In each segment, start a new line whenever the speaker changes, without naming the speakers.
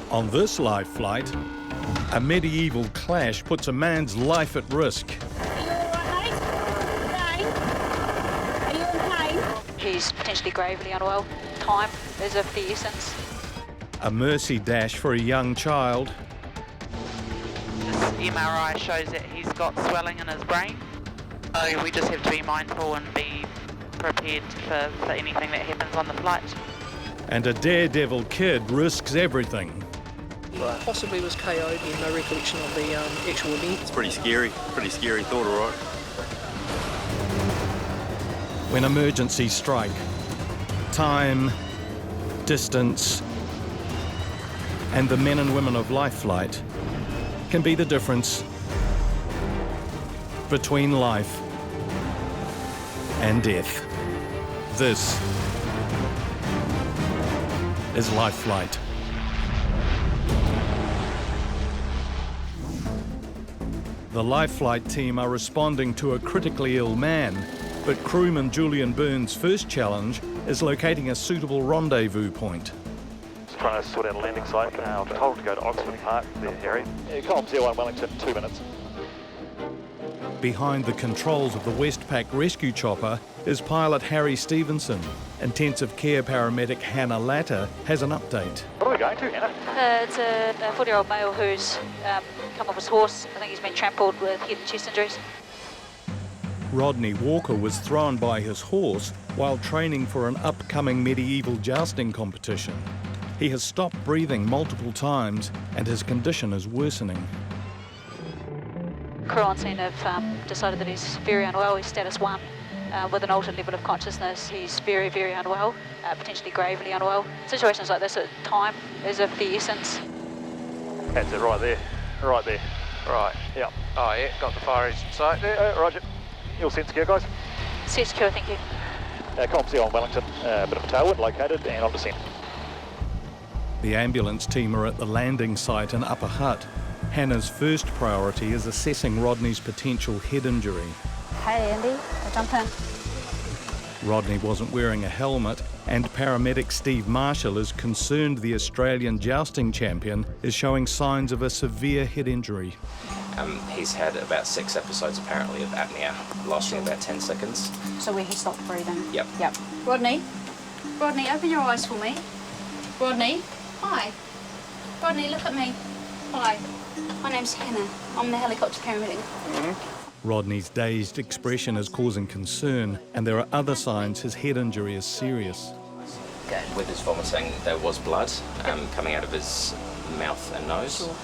On this live flight, a medieval clash puts a man's life at risk.
He's potentially gravely unwell. Time is of the essence.
A mercy dash for a young child.
This MRI shows that he's got swelling in his brain. So we just have to be mindful and be prepared for anything that happens on the flight.
And a daredevil kid risks everything.
Possibly was KO'd, he had no recollection of the actual event.
It's pretty scary thought, all right.
When emergencies strike, time, distance, and the men and women of life flight can be the difference between life and death. This is life flight. The life flight team are responding to a critically ill man, but crewman Julian Byrne's first challenge is locating a suitable rendezvous point.
Just trying to sort out a landing site. I'm told to go to Oxford Park, the area. Column 01 Wellington, 2 minutes.
Behind the controls of the Westpac rescue chopper is pilot Harry Stevenson. Intensive care paramedic Hannah Latter has an update.
What are we going to, Hannah?
It's a 40-year-old male who's come off his horse. I think he's been trampled with head and chest injuries.
Rodney Walker was thrown by his horse while training for an upcoming medieval jousting competition. He has stopped breathing multiple times and his condition is worsening.
Crew on scene have decided that he's very unwell. He's status 1 with an altered level of consciousness. He's very, very unwell, potentially gravely unwell. Situations like this, time is of the essence.
That's it, right there. Right there. Right, yeah.
Oh yeah, got the fire engine sight there.
Roger. You'll set secure, guys.
Set secure, thank you.
Column 01 Wellington, a bit of a tailwind located and on descent.
The ambulance team are at the landing site in Upper Hutt. Hannah's first priority is assessing Rodney's potential head injury.
Hey Andy, I'll jump in.
Rodney wasn't wearing a helmet, and paramedic Steve Marshall is concerned the Australian jousting champion is showing signs of a severe head injury.
He's had about 6 episodes apparently of apnea, lasting about 10 seconds.
So where he stopped breathing?
Yep.
Rodney, open your eyes for me. Rodney, hi. Rodney, look at me. Hi. My name's Hannah. I'm the helicopter paramedic.
Rodney's dazed expression is causing concern, and there are other signs his head injury is serious.
Good. With his vomiting, there was blood coming out of his mouth and nose.
Sure.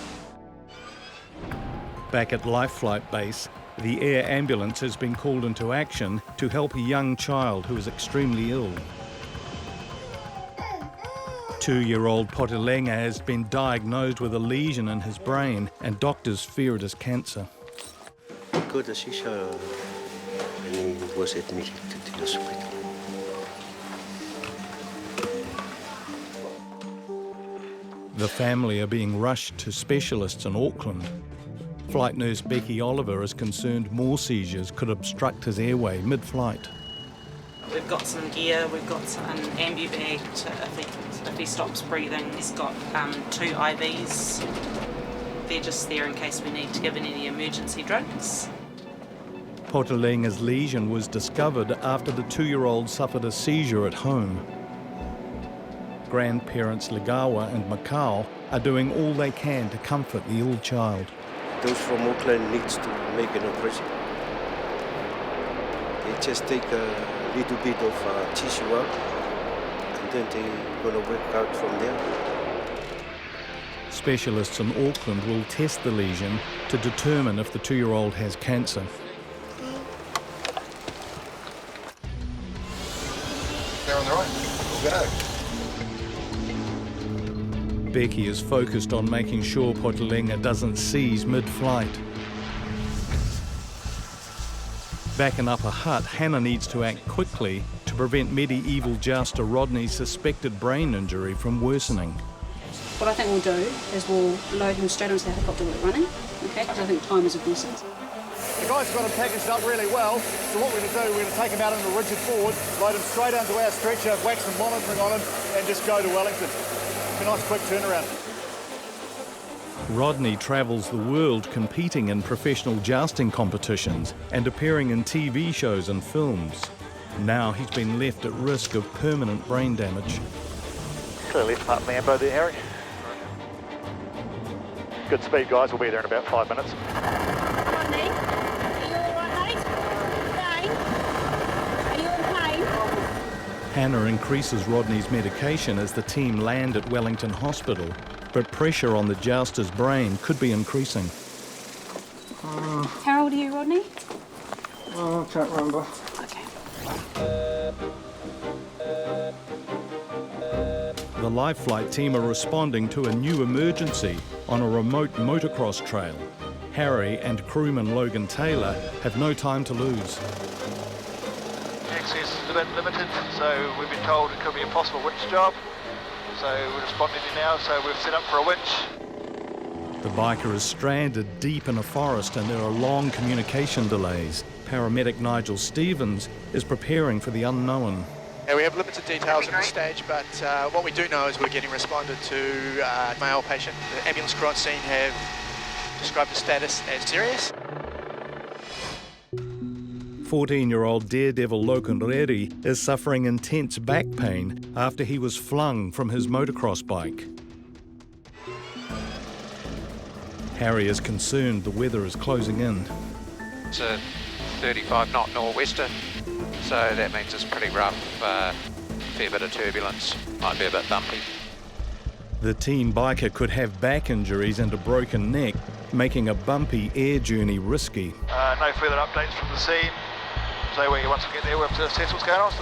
Back at Life Flight Base, the air ambulance has been called into action to help a young child who is extremely ill. 2-year-old Potelenga has been diagnosed with a lesion in his brain, and doctors fear it is cancer.
Got a seizure and he was admitted to the hospital.
The family are being rushed to specialists in Auckland. Flight nurse Becky Oliver is concerned more seizures could obstruct his airway mid-flight.
We've got some gear, we've got an ambu bag if he stops breathing. He's got 2 IVs. They're just there in case we need to give in any emergency drugs.
Potelenga's lesion was discovered after the 2-year-old suffered a seizure at home. Grandparents Legawa and Macau are doing all they can to comfort the ill child.
Those from Auckland needs to make an operation. They just take a little bit of tissue out and then they're going to work out from there.
Specialists in Auckland will test the lesion to determine if the 2-year-old has cancer.
They're on the right. We'll go.
Becky is focused on making sure Potelenga doesn't seize mid-flight. Back in Upper Hutt, Hannah needs to act quickly to prevent medieval jouster Rodney's suspected brain injury from worsening.
What I think we'll do is we'll load him straight onto the helicopter when running, okay? Because I think time is of the essence.
The guys have got him packaged up really well, so what we're going to do, we're going to take him out into a rigid forward, load him straight onto our stretcher, whack some monitoring on him, and just go to Wellington. It's a nice quick turnaround.
Rodney travels the world competing in professional jousting competitions and appearing in TV shows and films. Now he's been left at risk of permanent brain damage.
Clear left part Lambo there, Harry. Good speed, guys. We'll be there in about 5 minutes.
Rodney, are you all right, mate? Jane, are you in pain?
Hannah increases Rodney's medication as the team land at Wellington Hospital, but pressure on the jouster's brain could be increasing.
How old are you, Rodney?
I can't remember.
Okay.
The life flight team are responding to a new emergency on a remote motocross trail. Harry and crewman Logan Taylor have no time to lose.
Access is a bit limited, so we've been told it could be a possible winch job. So we're responding now, so we've set up for a winch.
The biker is stranded deep in a forest and there are long communication delays. Paramedic Nigel Stevens is preparing for the unknown.
Yeah, we have limited details at this stage, but what we do know is we're getting responded to a male patient. The ambulance crew on scene have described the status as serious.
14-year-old daredevil Logan Reri is suffering intense back pain after he was flung from his motocross bike. Harry is concerned the weather is closing in.
It's a 35 knot nor'wester, so that means it's pretty rough, fair bit of turbulence, might be a bit bumpy.
The teen biker could have back injuries and a broken neck, making a bumpy air journey risky.
No further updates from the scene, so once we get there we'll have to assess what's going on.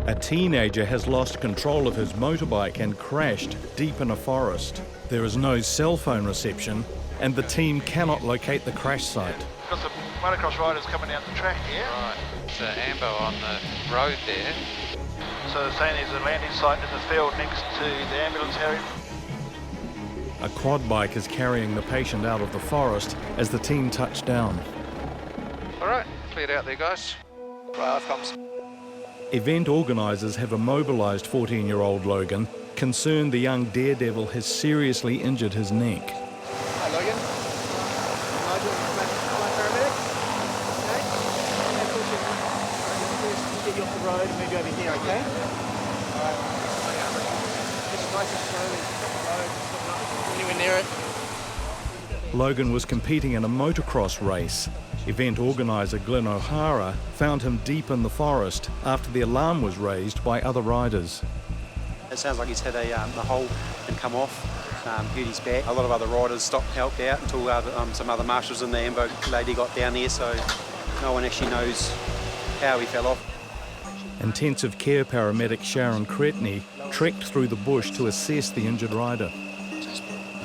A teenager has lost control of his motorbike and crashed deep in a forest. There is no cell phone reception and the team cannot locate the crash site.
Got some motocross riders coming down the track here. Right, it's an amber on the road there. So they're saying there's a landing site in the field next to the ambulance area.
A quad bike is carrying the patient out of the forest as the team touch down.
All right, cleared out there, guys.
Right, off comes.
Event organisers have immobilised 14-year-old Logan, concerned the young daredevil has seriously injured his neck.
Hi, Logan. Nigel, flight paramedic. Okay. Get you off the road and move you over here, okay? All right. Just nice and slowly. Anywhere near it.
Logan was competing in a motocross race. Event organiser Glenn O'Hara found him deep in the forest after the alarm was raised by other riders.
It sounds like he's had a hole and come off, hurt his back. A lot of other riders stopped, helped out until some other marshals and the ambo lady got down there, so no one actually knows how he fell off.
Intensive care paramedic Sharon Cretney trekked through the bush to assess the injured rider.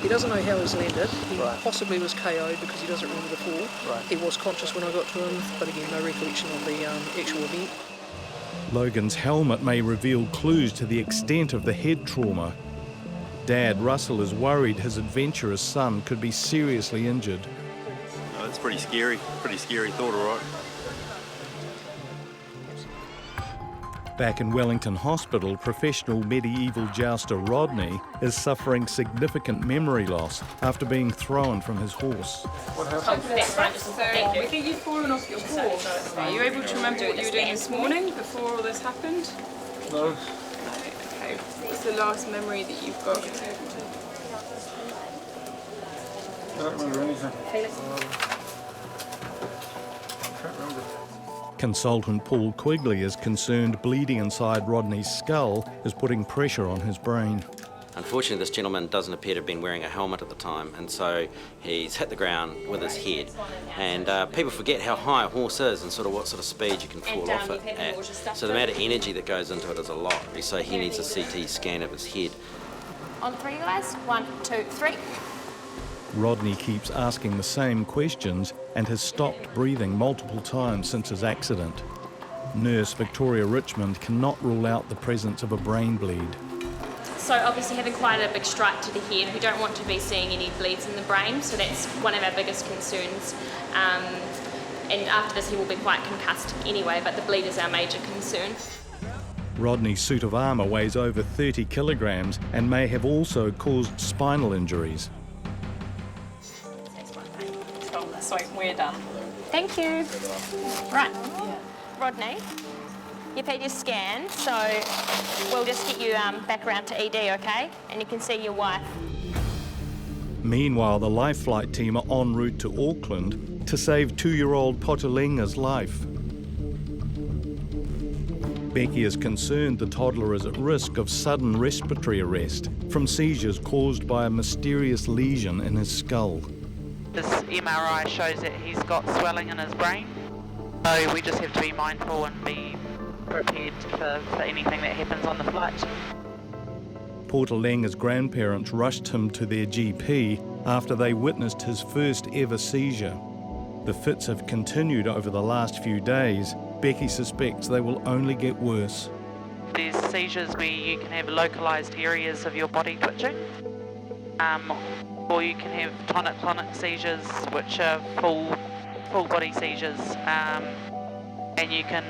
He doesn't know how he's landed. He possibly was KO'd because he doesn't remember the fall.
Right.
He was conscious when I got to him, but again, no recollection of the actual event.
Logan's helmet may reveal clues to the extent of the head trauma. Dad Russell is worried his adventurous son could be seriously injured.
Oh, that's pretty scary thought, all right.
Back in Wellington Hospital, professional medieval jouster Rodney is suffering significant memory loss after being thrown from his horse.
What happened? So, we think you've fallen off your horse. Are you able to remember what you were doing this morning before all this happened?
No.
Okay. What's the last memory that you've got?
I don't remember anything. Can't remember.
Consultant Paul Quigley is concerned bleeding inside Rodney's skull is putting pressure on his brain.
Unfortunately, this gentleman doesn't appear to have been wearing a helmet at the time, and so he's hit the ground with his head. And people forget how high a horse is and sort of what sort of speed you can fall off it at. So the amount of energy that goes into it is a lot. So he needs a CT scan of his head.
On 3, guys. 1, 2, 3.
Rodney keeps asking the same questions and has stopped breathing multiple times since his accident. Nurse Victoria Richmond cannot rule out the presence of a brain bleed.
So obviously having quite a big strike to the head, we don't want to be seeing any bleeds in the brain, so that's one of our biggest concerns. And after this he will be quite concussed anyway, but the bleed is our major concern.
Rodney's suit of armour weighs over 30 kilograms and may have also caused spinal injuries.
Sweet, we're done.
Thank you. Right, Rodney, you've had your scan, so we'll just get you back around to ED, okay? And you can see your wife.
Meanwhile, the Life Flight team are en route to Auckland to save 2-year-old Potulinga's life. Becky is concerned the toddler is at risk of sudden respiratory arrest from seizures caused by a mysterious lesion in his skull.
This MRI shows that he's got swelling in his brain, so we just have to be mindful and be prepared for anything that happens on the flight.
Potulinga's grandparents rushed him to their GP after they witnessed his first ever seizure. The fits have continued over the last few days. Becky suspects they will only get worse.
There's seizures where you can have localised areas of your body twitching, or you can have tonic-clonic seizures, which are full body seizures, and you can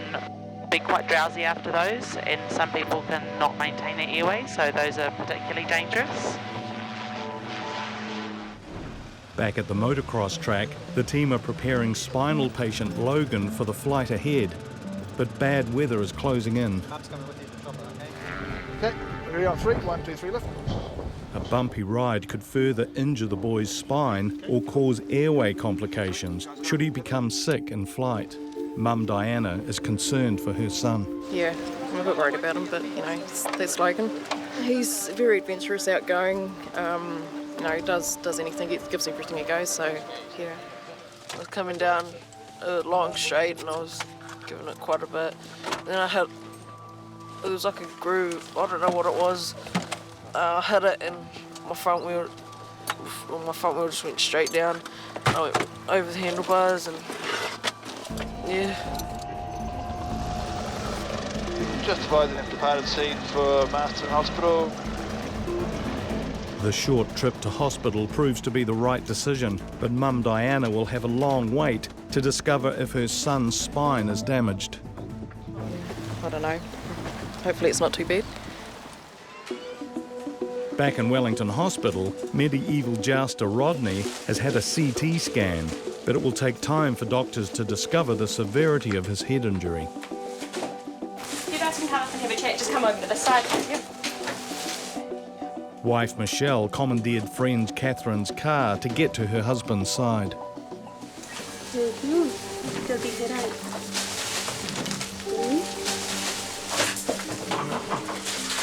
be quite drowsy after those, and some people can not maintain their airway, so those are particularly dangerous.
Back at the motocross track, the team are preparing spinal patient Logan for the flight ahead, but bad weather is closing in.
Okay, ready on 3, 1, 2, 3, lift.
A bumpy ride could further injure the boy's spine or cause airway complications should he become sick in flight. Mum Diana is concerned for her son.
Yeah, I'm a bit worried about him, but that's Logan. He's very adventurous, outgoing. He does anything, he gives everything a go, so yeah.
I was coming down a long straight and I was giving it quite a bit. Then it was like a groove, I don't know what it was. I hit it and my front wheel just went straight down. I went over the handlebars and yeah.
Just advising him departed scene for Marston Hospital.
The short trip to hospital proves to be the right decision, but Mum Diana will have a long wait to discover if her son's spine is damaged.
I don't know. Hopefully it's not too bad.
Back in Wellington Hospital, medieval jouster Rodney has had a CT scan, but it will take time for doctors to discover the severity of his head injury.
You guys can come up and have a chat, just come over to the side. Yep.
Wife Michelle commandeered friend Catherine's car to get to her husband's side.
Got a big headache.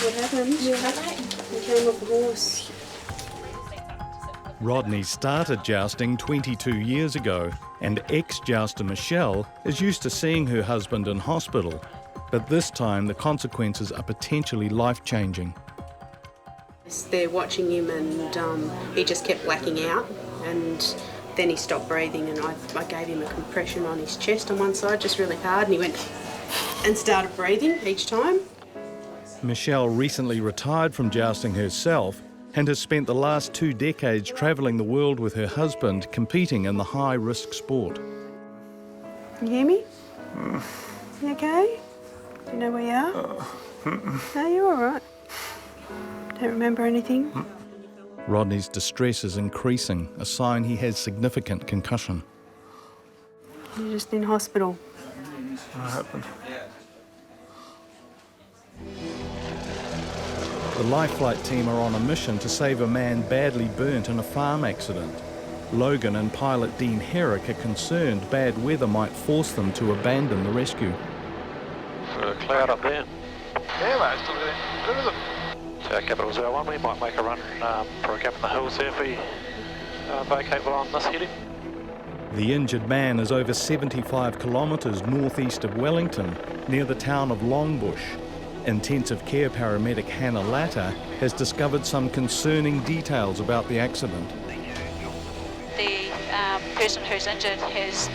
What happened? You came off a horse.
Rodney started jousting 22 years ago, and ex-jouster Michelle is used to seeing her husband in hospital. But this time the consequences are potentially life-changing.
They're watching him and he just kept whacking out, and then he stopped breathing, and I gave him a compression on his chest on one side just really hard, and he went and started breathing each time.
Michelle recently retired from jousting herself and has spent the last 2 decades travelling the world with her husband competing in the high-risk sport.
Can you hear me? You okay? Do you know where you are? No, you're all right. Don't remember anything?
Rodney's distress is increasing, a sign he has significant concussion.
You're just in hospital.
What happened?
The Life Flight team are on a mission to save a man badly burnt in a farm accident. Logan and pilot Dean Herrick are concerned bad weather might force them to abandon the rescue.
A cloud up there.
Yeah, mate, still getting good with it.
Capital 01, we might make a run for a gap in the hills here if we vacate on this heading.
The injured man is over 75 kilometres northeast of Wellington, near the town of Longbush. Intensive care paramedic Hannah Latta has discovered some concerning details about the accident.
The person who's injured has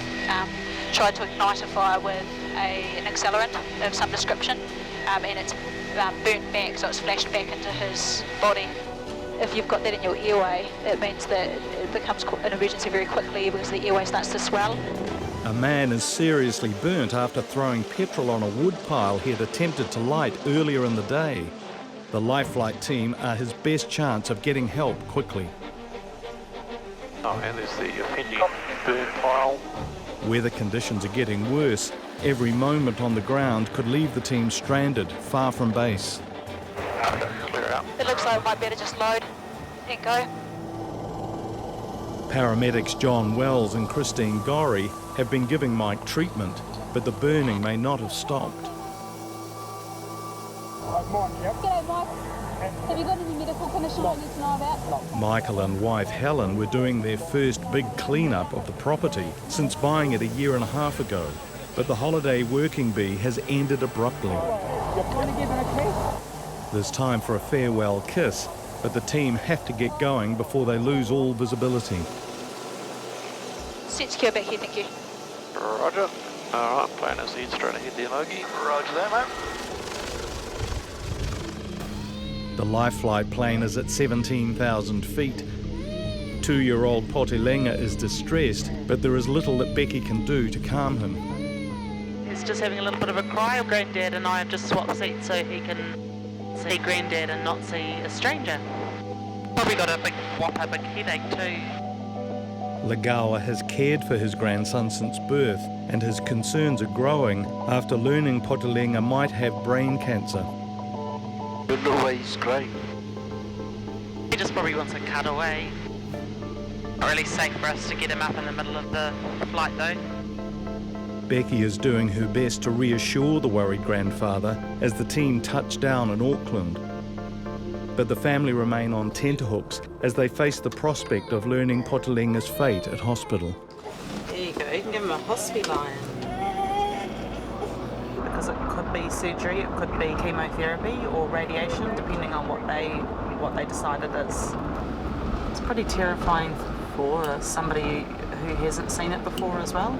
tried to ignite a fire with an accelerant of some description, and it's burnt back, so it's flashed back into his body. If you've got that in your airway, it means that it becomes an emergency very quickly because the airway starts to swell.
A man is seriously burnt after throwing petrol on a wood pile he had attempted to light earlier in the day. The Life Flight team are his best chance of getting help quickly.
Oh, and there's the offending burn pile.
Weather conditions are getting worse. Every moment on the ground could leave the team stranded, far from base.
Clear out.
It looks like we might better just load and go.
Paramedics John Wells and Christine Gorry have been giving Mike treatment, but the burning may not have stopped.
G'day, Mike. Have you got any medical condition I need to know about?
Michael and wife Helen were doing their first big clean-up of the property since buying it a year and a half ago. But the holiday working bee has ended abruptly. There's time for a farewell kiss, but the team have to get going before they lose all visibility.
Set secure back here, thank you.
Roger. Alright, plan is head straight ahead there, Logie.
Roger that, mate.
The Life Flight plane is at 17,000 feet. 2-year-old Potilenga is distressed, but there is little that Becky can do to calm him.
He's just having a little bit of a cry. Granddad and I have just swapped seats so he can see Granddad and not see a stranger. Probably got a big headache too.
Lagawa has cared for his grandson since birth, and his concerns are growing after learning Potilenga might have brain cancer.
But no way he's great.
He just probably wants a cutaway. Not really safe for us to get him up in the middle of the flight though.
Becky is doing her best to reassure the worried grandfather as the team touch down in Auckland. But the family remain on tenterhooks as they face the prospect of learning Potilenga's fate at hospital.
There you go, you can give him a hospi line. Because it could be surgery, it could be chemotherapy or radiation, depending on what they decide it is. It's pretty terrifying for somebody who hasn't seen it before as well,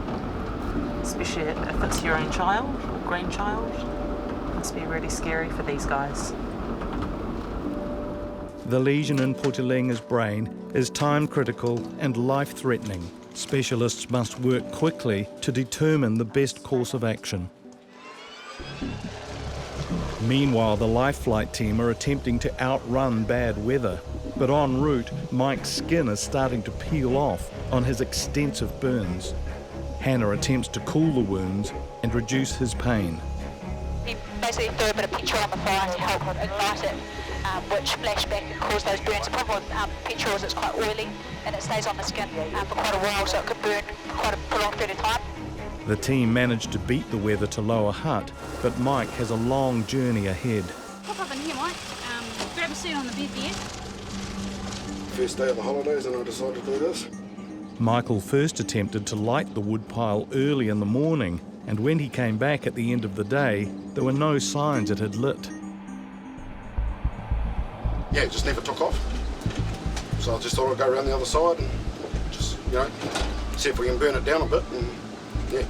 especially if it's your own child or grandchild. It must be really scary for these guys.
The lesion in Potilenga's brain is time-critical and life-threatening. Specialists must work quickly to determine the best course of action. Meanwhile, the Life Flight team are attempting to outrun bad weather, but en route, Mike's skin is starting to peel off on his extensive burns. Hannah attempts to cool the wounds and reduce his pain.
He basically threw a bit of petrol on the fire to help ignite it, which flashed back and caused those burns. The problem with petrol is it's quite oily and it stays on the skin for quite a while, so it could burn quite a prolonged period of time.
The team managed to beat the weather to Lower Hutt, but Mike has a long journey ahead.
Pop up in here, Mike. Grab a seat on the bed there.
First day of the holidays and I decided to do this.
Michael first attempted to light the wood pile early in the morning, and when he came back at the end of the day, there were no signs it had lit.
Yeah, it just never took off. So I just thought I'd go around the other side and just, see if we can burn it down a bit and,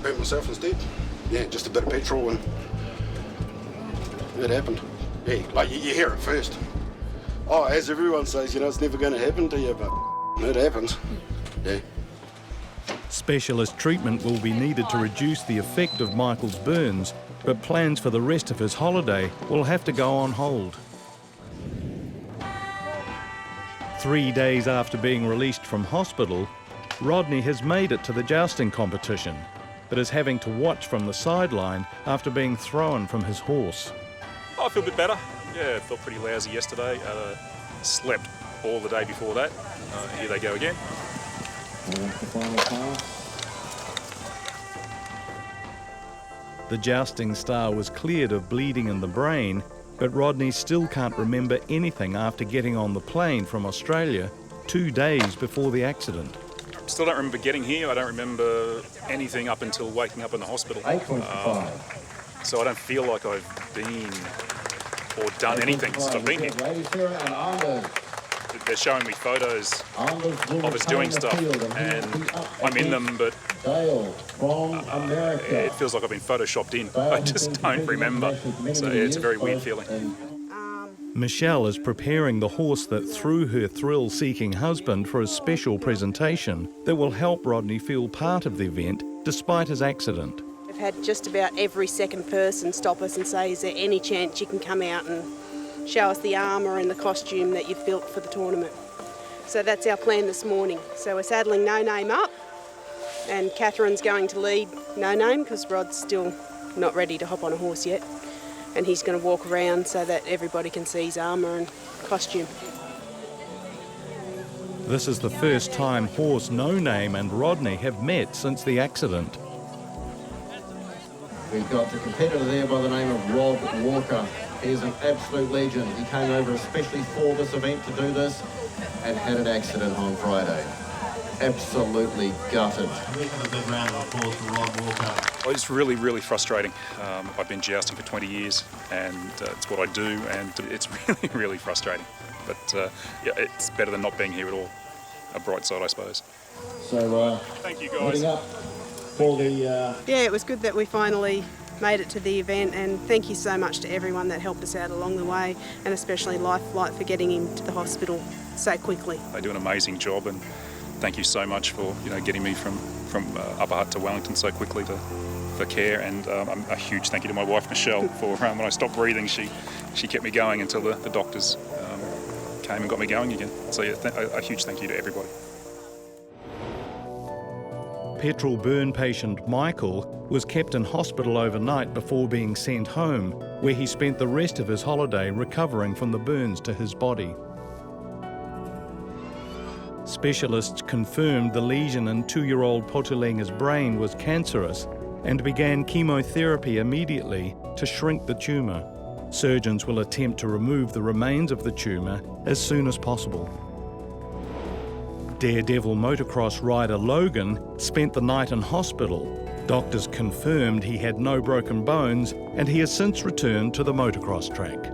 burn myself instead. Yeah, just a bit of petrol and it happened. Yeah, like you hear it first. Oh, as everyone says, it's never going to happen to you, but it happens. Yeah.
Specialist treatment will be needed to reduce the effect of Michael's burns, but plans for the rest of his holiday will have to go on hold. 3 days after being released from hospital, Rodney has made it to the jousting competition, but is having to watch from the sideline after being thrown from his horse.
I feel a bit better. Yeah, I felt pretty lousy yesterday. Slept all the day before that. Here they go again.
The jousting star was cleared of bleeding in the brain, but Rodney still can't remember anything after getting on the plane from Australia 2 days before the accident.
Still don't remember getting here. I don't remember anything up until waking up in the hospital. So I don't feel like I've been or done anything since I've been here. They're showing me photos of us doing stuff, and I'm in them, but it feels like I've been photoshopped in. I just don't remember. So yeah, it's a very weird feeling.
Michelle is preparing the horse that threw her thrill-seeking husband for a special presentation that will help Rodney feel part of the event despite his accident.
We've had just about every second person stop us and say, is there any chance you can come out and show us the armour and the costume that you've built for the tournament? So that's our plan this morning. So we're saddling No Name up, and Catherine's going to lead No Name because Rod's still not ready to hop on a horse yet. And he's going to walk around so that everybody can see his armour and costume.
This is the first time horse No Name and Rodney have met since the accident.
We've got the competitor there by the name of Rob Walker. He's an absolute legend. He came over especially for this event to do this and had an accident on Friday. Absolutely gutted. We have a big round of applause for Rob Walker.
Well, it's really, really frustrating. I've been jousting for 20 years and it's what I do, and it's really, really frustrating. But yeah, it's better than not being here at all. A bright side, I suppose.
So,
thank you guys.
Up for the,
Yeah, it was good that we finally made it to the event, and thank you so much to everyone that helped us out along the way, and especially Life Flight for getting him to the hospital so quickly.
They do an amazing job, and thank you so much for getting me from Upper Hutt to Wellington so quickly for care, and a huge thank you to my wife Michelle for when I stopped breathing, she kept me going until the doctors came and got me going again. So yeah, a huge thank you to everybody.
Petrol burn patient Michael was kept in hospital overnight before being sent home, where he spent the rest of his holiday recovering from the burns to his body. Specialists confirmed the lesion in 2-year-old Potulenga's brain was cancerous and began chemotherapy immediately to shrink the tumour. Surgeons will attempt to remove the remains of the tumour as soon as possible. Daredevil motocross rider Logan spent the night in hospital. Doctors confirmed he had no broken bones and he has since returned to the motocross track.